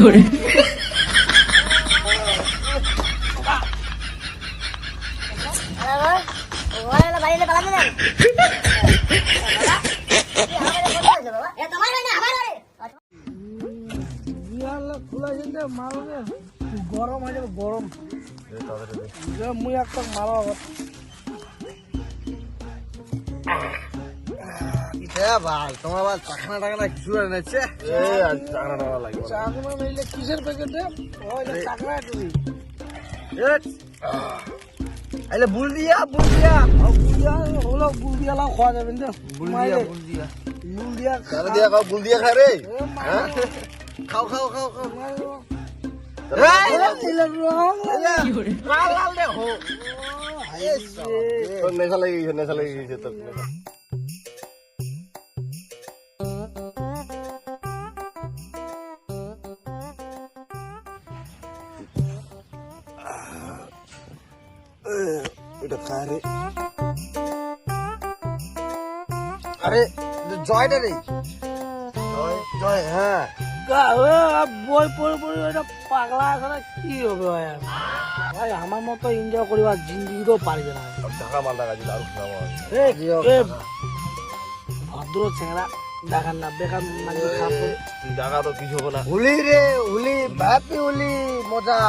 করে গরম হয়ে যাবে গরম মুই একটা মারা ভাই তোমার আবার চাকনা টাকনা কিছু এনেছে চাকনা নিলে কিসের প্যাকেটে চাকনা তুমি আইলে বুলদিয়া হলো বুলদিয়া লাও খাওয়া যাবে না বুলদিয়া খায় রে খাও নেশা লেগে গেছে তোর এটা খায় রে আরে জয়টা রে জয় হ্যাঁ বই পড়ে এটা পাগলা এখন কি হবে ভাই আমার মতো এনজয় করিবার জিন্দগিতেও পারবে না ঢাকা মাল টাকা দিল আর ভদ্র চেংড়া দেখান না বেকার মানে খারাপ করে তুই টাকা তো কিছু হবে না হুলি রে হুলি হ্যাপি হুলি মজা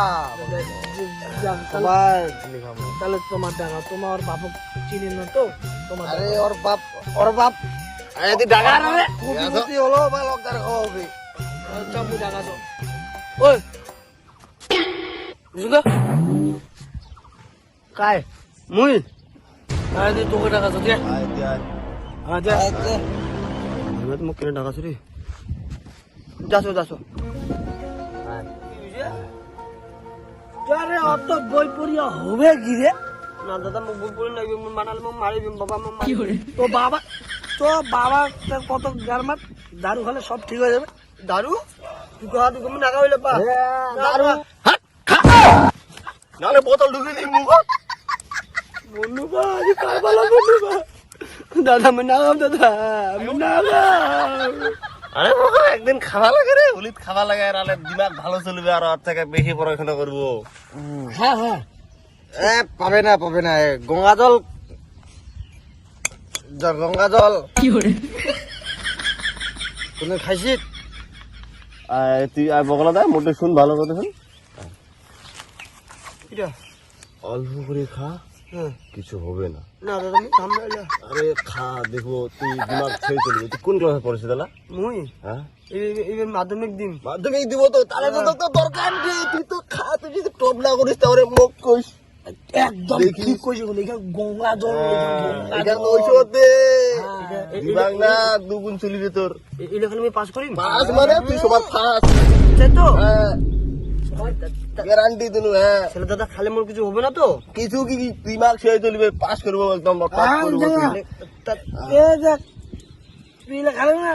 তাহলে তোমার দেখা তোমার বাপ চিনি না তো তোমার আরে ওর বাপ আরে তুই টাকা আনবে কুটি হলো বা লকদার খাওয়া হবে চামু টাকা তো ওই বুঝলো काय মুই काय दे তোকে টাকা তো দে আয় দে আমি তো মুখ কেন টাকা চুরি যাসো আরে অত বই পড়িয়া হবে কি রে না দাদা মুখ বই পড়ি লাগবে মুখ মানাল মুখ মারি বাবা মুখ মারি তো বাবা কত গারমাত দারু খেলে সব ঠিক হয়ে যাবে দারু তুই কমি নাগা হইলে পা দারু নালে বোতল ঢুকে দিই মুখ বন্ধুবা আজ কারবালা বন্ধুবা দাদা আমি নাগাম আরে মুখে একদিন খাওয়া লাগে রে হুলিত খাওয়া লাগে আর আলে দিমাগ ভালো চলবে আর ওর থেকে বেশি পড়াশোনা করবো হ্যাঁ পাবে না গঙ্গা জল তুমি খাইছি তুই আর বগলা দা মোটে শুন ভালো কথা শুন অল্প করে খা কিছু হবে না না দাদা আমি খাম না আরে খা দেখবো তুই দিমাগ ছেড়ে চলবি তুই কোন ক্লাসে পড়েছিস দাদা মুই হ্যাঁ এবার মাধ্যমিক দিন মাধ্যমিক দিব তো তাহলে তো তোর দরকার নেই তুই তো খা তুই যদি টপ না করিস তাহলে মুখ কইস একদম ঠিক কইছি বলে গঙ্গা জল এটা তো ঔষধ দে দিবাং না দুগুণ চলিবে তোর এখানে আমি পাস করি পাস মানে তুই সবার ফার্স্ট তাই তো গ্যারান্টি দিলু হ্যাঁ ছেলে দাদা খালে মোর কিছু হবে না তো কিছু কি দিমাগ ছেড়ে চলবে পাস করবো একদম পাস করবো তুই খালে না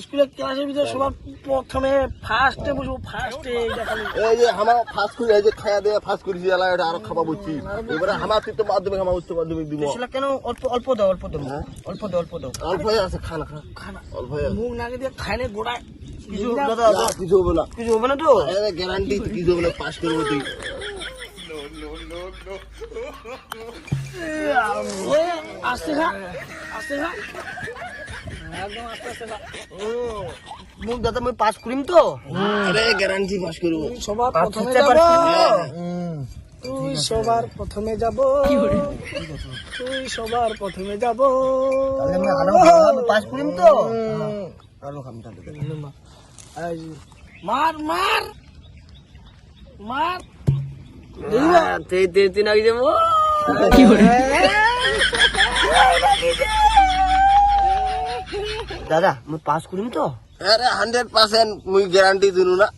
স্কুলের ক্লাসের ভিতরে সবার প্রথমে ফার্স্টে বসবো ফার্স্টে এই যে আমার ফার্স্ট করে এই যে খায়া দেয়া ফার্স্ট করেছি এলা এটা আরো খাওয়া বলছি এবারে আমার তুই তো মাধ্যমিক আমার উচ্চ মাধ্যমিক দিব সেটা কেন অল্প দাও অল্প দাও অল্প হয়ে আছে খানা অল্প হয়ে মুখ নাকে দিয়ে খাইলে গোড়ায় কিছু হবে না কিছু হবে না তো গ্যারান্টি কিছু হবে না পাস করবো তুই আস্তে খা একদম আস্তে খা মুখ দাদা আমি পাস করিম তো আরে গ্যারান্টি পাস করবো তুই সবার প্রথমে যাব পাস করিম তো আরো খামটা মার তুই নাকি যাবো দাদা মই পাস করিম তো আরে 100% মুই গ্যারান্টি দিনু না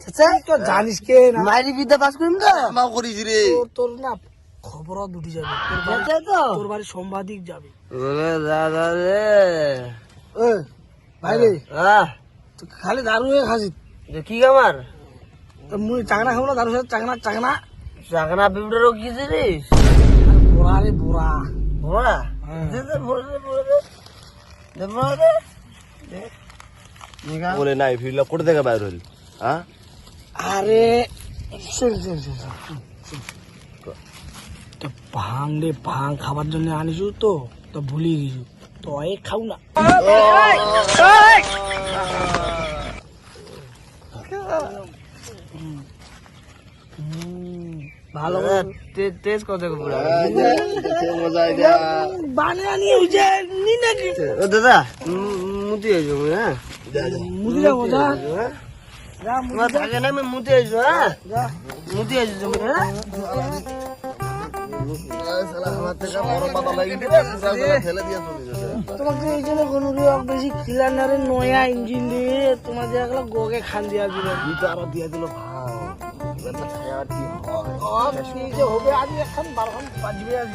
তো তো জানিস কে না মাইরি বিদ্যা পাস করিম তো মাও করিস রে তোর না খবর দুটি যাবে তোর বাড়ি সাংবাদিক যাবে দাদা রে ভাই রে তুই খালি দারু খাসি কি আমার মুই চাকনা খাবো না দারু সাথে চাকনা বিবটারও কি জিনিস বোরা রে বোরা বড়া বলে নাই ফিরলা কোথা থেকে বাইর হল হ্যাঁ আরে শোন শোন শোন শোন, শোন। তো ভাং রে ভাং খাবার জন্য আনিস তো তো ভুলে গেছু তো এ খাও না ভালো টেস্ট কত মজা আইডিয়া বানিয়ে আনি ওই যে নি নাকি ও দাদা মুতি আইছো হ্যাঁ মুদি যাবো যা যা তোমার থাকে না আমি মুতি আইছো হ্যাঁ মুতি আইছো তুমি হ্যাঁ আমার থেকে বড় পাতা লাগি দিবে ফেলে দিয়ে চলে গেছে তোমাকে এই জন্য কোনো বেশি খিলার না রে নয়া ইঞ্জিন দিয়ে তোমাদের একলা গোগে খান দিয়া দিবে দুটো আরো দিয়ে দিল ভাও এবার খায়া কি হয় ঠিক যে হবে আজ এখন 12 ঘন্টা বাজবে আজ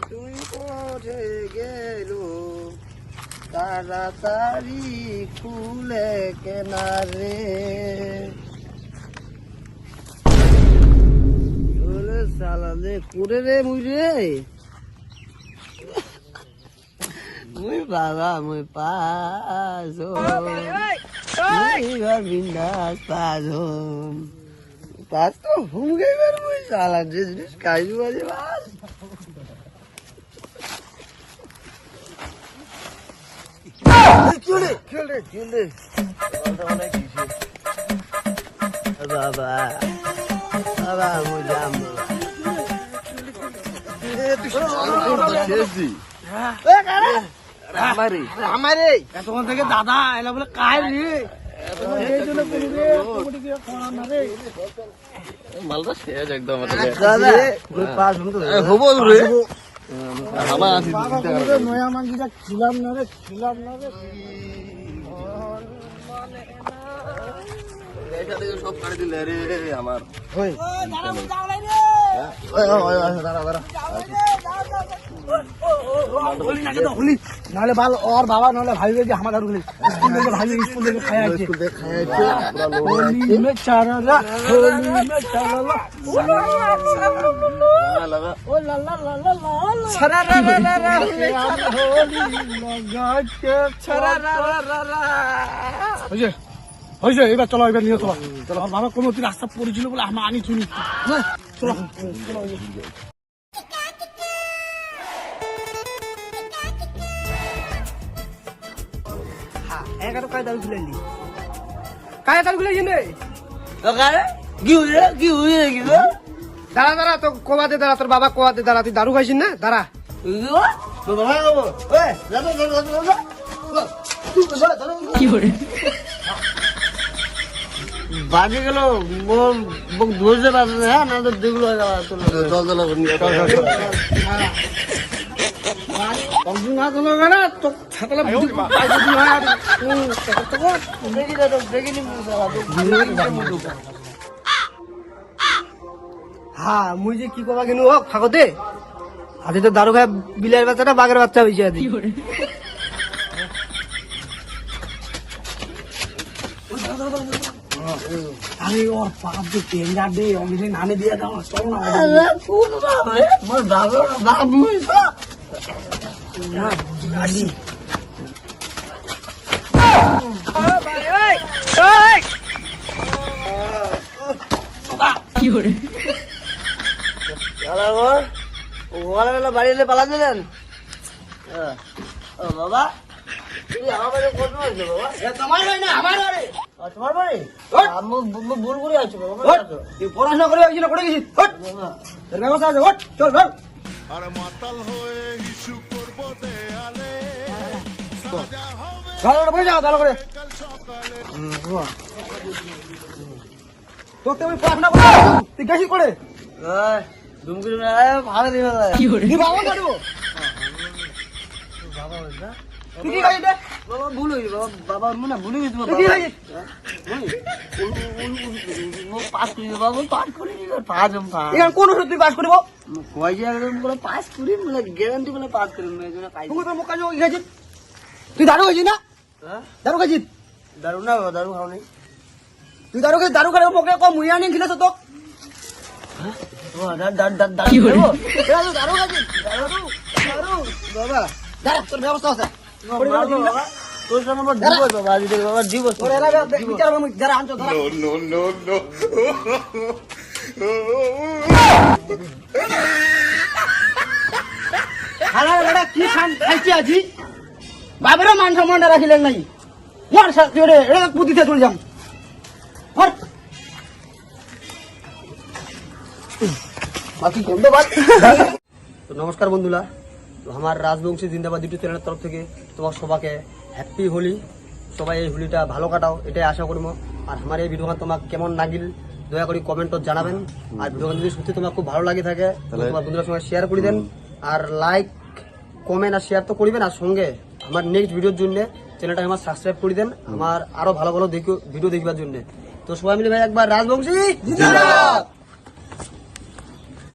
তুই কোঠে গেলো তাড়াতাড়ি খুলে কেনারে ওরে সালালে কুড়ে রে মুই রে মুই বাবা মুই পাজো মুই ঘর বিন্দাস পাজো পাজ তো হুম গেবার মুই সালা জিনিস কাজু বাজে বাস বাবা বাবা মুই যাম আমারে এতক্ষণ থেকে দাদা এলা বলে কায় রে এই জন্য কোনো রে কমিটি দিয়ে করা না রে মালটা শেষ একদম দাদা মুই পাস হুম তো হবো রে আমার আছে বাবা কোনো রে নয়া মানজিটা খিলাম না রে এটা থেকে সব কাটি দিলে রে আমার ওই দাদা মুই যাও লাই রে দাঁড়া দাঁড়া হলি নাকি তো হলি নাহলে ভালো ওর বাবা নাহলে ভাই যে আমার আর হলি স্কুল থেকে ভাই স্কুল থেকে খাই আছে স্কুল থেকে খাইছে পুরা লোক होली में चाराला होली में चाराला লাগা ओ ला ला ला ला ला छरारा रा रा रा होली लगा के छरारा रा रा হইছে এবার চলো এবার নিয়ে চলো চলো আমার বাবা কোনো রাস্তা পড়েছিল বলে আমি আনি চুনি চলো চলো এগারো কায় দাও খুলেলি काय तार गुले येने কি হইছে কি হইছে কি গো দাঁড়া দাঁড়া তো কোবা দে দাঁড়া তোর বাবা কোবা দে দাঁড়া তুই দারু খাইছিস না দাঁড়া তো বাবা গো এ যাবো যাবো যাবো কি হরে বাজে গেল বক ধরছে বাজে হ্যাঁ না তো দেখলো চল চল অংশুং হাত হলো না তো ছাতলা বুদ্ধি পাইছে দি হয় আর দেখি দাও দেখি নি হ্যাঁ মুই যে কি কবা কেন হোক থাকতে আজ তো দারু খায় বিলাইয়ের বাচ্চাটা বাঘের বাচ্চা হয়েছে আজ আরে ওর পাপ যে টেঙ্গা দে অমনি নামে দিয়ে দাও চল না কোন বাবা মোর বাবা বাবু গাড়ি বাড়িতে পালা দিলেন বাবা তুমি আমার বাড়ি কোন হয়েছে বাবা তোমার হয় না আমার বাড়ি তোমার বাড়ি ভুল করে আছো বাবা তুই পড়াশোনা করে ওই জন্য করে গেছিস তোর ব্যবস্থা আছে চল চল ভালো করে বসে যাও ভালো করে তোকে আমি পড়াশোনা করে তুই গেছিস করে দুমকির ভালো দিবে তুই বাবা কাটবো তুই কি খাইছিস রে? বাবা ভুল হয়েছে বাবা বাবা মনে ভুলে গেছি তুই কি খাইছিস পাস করি বাবা পাস করি পাস এখানে কোন ওষুধ তুই পাস করবো কয়েছে একদম বলে পাস করি মানে গ্যারান্টি বলে পাস করি এই জন্য খাই তুই তোর মুখ কাজে খাইছিস তুই দারু খাইছিস না দারু খাইছিস দারু না দারু খাও নাই তুই দারু খাই দারু খাই মুখে কম মুইয়া নিয়ে খিলেছ তো দারু দারু খাইছিস দারু বাবা দাঁড়া তোর ব্যবস্থা আছে মারবো বাবা, তোর সঙ্গে আমার divorce বাবা, আজ থেকে বাবা divorce তোর এলাকা বিচার আমি যারা আনছো ধরা হালা লড়া কি খাইছি আজি বাবারও মান সম্মানটা রাখিলেন নাই মর সাথে এটা পুতিতে চলে যাম হট বাকি গন্ধ বাদ তো নমস্কার বন্ধুরা, তো আমার রাজবংশী জিন্দাবাদ ইউটিউব চ্যানেলের তরফ থেকে তোমার সবাইকে হ্যাপি হোলি। সবাই এই হোলিটা ভালো কাটাও, এটাই আশা করবো। আর আমার এই ভিডিওটা তোমার কেমন লাগিল দয়া করে কমেন্টত জানাবেন। আর ভিডিওটা যদি সত্যি তোমার খুব ভালো লাগে থাকে তোমার বন্ধুদের সঙ্গে শেয়ার করে দেন। আর লাইক কমেন্ট আর শেয়ার তো করবেন। আর সঙ্গে আমার নেক্সট ভিডিওর জন্য চ্যানেলটা আমার সাবস্ক্রাইব করে দেন, আমার আরো ভালো ভালো ভিডিও দেখবার জন্য। তো সবাই মিলে ভাই একবার রাজবংশী জিন্দাবাদ।